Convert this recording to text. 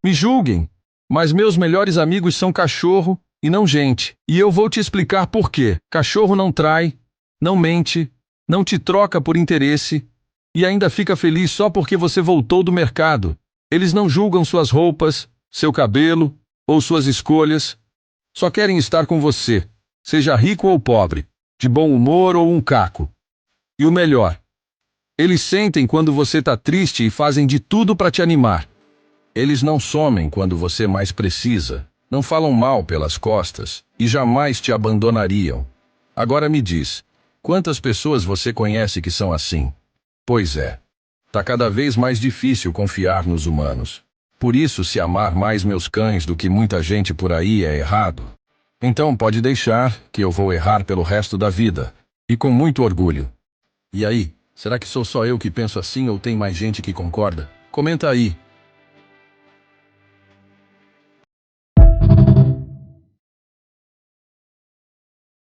Me julguem, mas meus melhores amigos são cachorro e não gente. E eu vou te explicar por quê. Cachorro não trai, não mente, não te troca por interesse e ainda fica feliz só porque você voltou do mercado. Eles não julgam suas roupas, seu cabelo ou suas escolhas. Só querem estar com você, seja rico ou pobre, de bom humor ou um caco. E o melhor, eles sentem quando você tá triste e fazem de tudo para te animar. Eles não somem quando você mais precisa, não falam mal pelas costas e jamais te abandonariam. Agora me diz, quantas pessoas você conhece que são assim? Pois é, tá cada vez mais difícil confiar nos humanos. Por isso, se amar mais meus cães do que muita gente por aí é errado, então pode deixar que eu vou errar pelo resto da vida, e com muito orgulho. E aí, será que sou só eu que penso assim ou tem mais gente que concorda? Comenta aí.